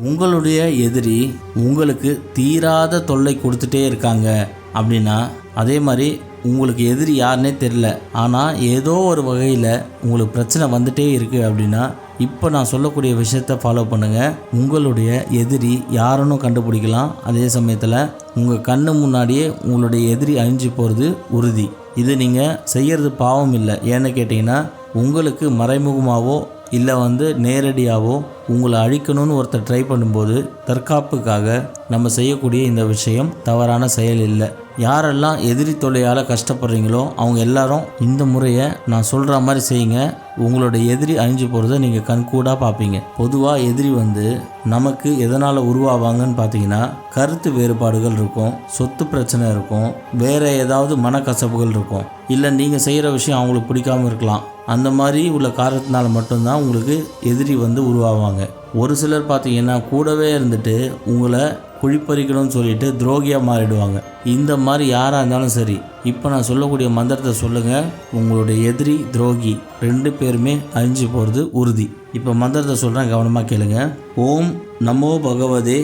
உங்களுடைய எதிரி உங்களுக்கு தீராத தொல்லை கொடுத்துட்டே இருக்காங்க அப்படின்னா, அதே மாதிரி உங்களுக்கு எதிரி யாருன்னே தெரில, ஆனால் ஏதோ ஒரு வகையில் உங்களுக்கு பிரச்சனை வந்துட்டே இருக்குது அப்படின்னா, இப்போ நான் சொல்லக்கூடிய விஷயத்தை ஃபாலோ பண்ணுங்கள். உங்களுடைய எதிரி யாருன்னு கண்டுபிடிக்கலாம். அதே சமயத்தில் உங்கள் கண்ணு முன்னாடியே உங்களுடைய எதிரி அழிஞ்சு போகிறது உறுதி. இது நீங்கள் செய்கிறது பாவம் இல்லை. ஏன்னு கேட்டிங்கன்னா, உங்களுக்கு மறைமுகமாகவோ இல்லை நேரடியாகவோ உங்களை அழிக்கணும்னு ஒருத்தர் ட்ரை பண்ணும்போது தற்காப்புக்காக நம்ம செய்யக்கூடிய இந்த விஷயம் தவறான செயல் இல்லை. யாரெல்லாம் எதிரி தொல்லையால் கஷ்டப்படுறீங்களோ அவங்க எல்லாரும் இந்த முறையை நான் சொல்கிற மாதிரி செய்யுங்க. உங்களோட எதிரி அழிஞ்சு போகிறத நீங்கள் கண்கூடாக பார்ப்பீங்க. பொதுவாக எதிரி நமக்கு எதனால் உருவாவாங்கன்னு பார்த்தீங்கன்னா, கருத்து வேறுபாடுகள் இருக்கும், சொத்து பிரச்சனை இருக்கும், வேறு ஏதாவது மனக்கசப்புகள் இருக்கும், இல்லை நீங்கள் செய்கிற விஷயம் அவங்களுக்கு பிடிக்காமல் இருக்கலாம். அந்த மாதிரி உள்ள காரணத்தினால மட்டும்தான் உங்களுக்கு எதிரி உருவாவாங்க. ஒரு சிலர் பார்த்தீங்கன்னா கூடவே இருந்துட்டு உங்களை குழிப்பறிக்கணும்னு சொல்லிட்டு துரோகியாக மாறிடுவாங்க. இந்த மாதிரி யாராக இருந்தாலும் சரி, இப்போ நான் சொல்லக்கூடிய மந்திரத்தை சொல்லுங்கள். உங்களுடைய எதிரி துரோகி 2 பேருமே அழிஞ்சு போகிறது உறுதி. இப்போ மந்திரத்தை சொல்கிறேன், கவனமாக கேளுங்க. ஓம் நமோ பகவதே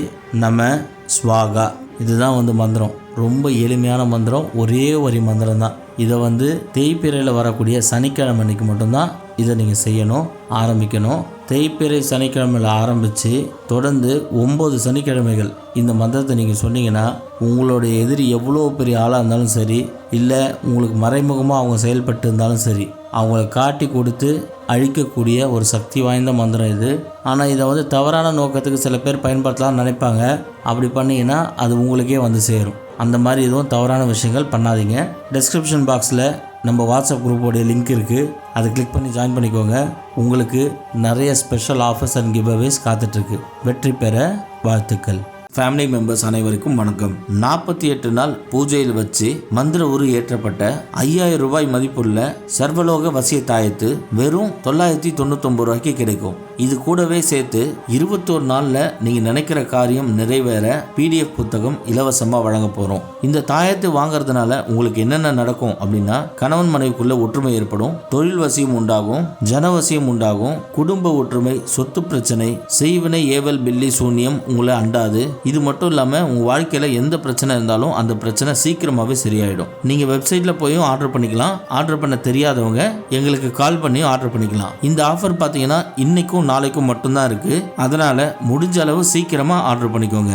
நம ஸ்வாகா. இதுதான் மந்திரம். ரொம்ப எளிமையான மந்திரம், ஒரே ஒரு மந்திரம் தான். இதை தேய்பிறையில் வரக்கூடிய சனிக்கிழமை அன்னைக்கு மட்டும்தான் இதை நீங்கள் செய்யணும், ஆரம்பிக்கணும். தேய்பிறை சனிக்கிழமையில் ஆரம்பித்து தொடர்ந்து 9 சனிக்கிழமைகள் இந்த மந்திரத்தை நீங்கள் சொன்னீங்கன்னா, உங்களுடைய எதிரி எவ்வளோ பெரிய ஆளாக இருந்தாலும் சரி, இல்லை உங்களுக்கு மறைமுகமாக அவங்க செயல்பட்டு இருந்தாலும் சரி, அவங்கள காட்டி கொடுத்து அழிக்கக்கூடிய ஒரு சக்தி வாய்ந்த மந்திரம் இது. ஆனால் இதை தவறான நோக்கத்துக்கு சில பேர் பயன்படுத்தலாம்னு நினைப்பாங்க. அப்படி பண்ணிங்கன்னா அது உங்களுக்கே சேரும். அந்த மாதிரி எதுவும் தவறான விஷயங்கள் பண்ணாதீங்க. டிஸ்கிரிப்ஷன் பாக்ஸில் நம்ம வாட்ஸ்அப் குரூப்போடைய லிங்க் இருக்குது, அதை கிளிக் பண்ணி ஜாயின் பண்ணிக்கோங்க. உங்களுக்கு நிறைய ஸ்பெஷல் ஆஃபர்ஸ் அண்ட் கிவ் அவேஸ் காத்துட்ருக்கு. வெற்றி பெற வாழ்த்துக்கள். ஃபேமிலி மெம்பர்ஸ் அனைவருக்கும் வணக்கம். 48 நாள் பூஜையில் வச்சு மந்திர உரு ஏற்றப்பட்ட 5000 ரூபாய் மதிப்புள்ள சர்வலோக வசிய தாயத்து வெறும் 999 ரூபாய்க்கு கிடைக்கும். இது கூடவே சேர்த்து 21 நாளில் நீங்கள் நினைக்கிற காரியம் நிறைவேற PDF புத்தகம் இலவசமாக வழங்க போகிறோம். இந்த தாயத்து வாங்கிறதுனால உங்களுக்கு என்னென்ன நடக்கும் அப்படின்னா, கணவன் மனைவிக்குள்ள ஒற்றுமை ஏற்படும், தொழில் வசியம் உண்டாகும், ஜனவசியம் உண்டாகும், குடும்ப ஒற்றுமை, சொத்து பிரச்சனை, செய்வினை ஏவல் பில்லி சூன்யம் உங்களை அண்டாது. இது மட்டும் இல்லாமல் உங்கள் வாழ்க்கையில் எந்த பிரச்சனை இருந்தாலும் அந்த பிரச்சனை சீக்கிரமாகவே சரியாயிடும். நீங்கள் வெப்சைட்டில் போயும் ஆர்டர் பண்ணிக்கலாம். ஆர்டர் பண்ண தெரியாதவங்க எங்களுக்கு கால் பண்ணியும் ஆர்டர் பண்ணிக்கலாம். இந்த ஆஃபர் பார்த்தீங்கன்னா இன்னைக்கும் நாளைக்கும் மட்டும்தான் இருக்குது. அதனால் முடிஞ்ச அளவு சீக்கிரமாக ஆர்டர் பண்ணிக்கோங்க.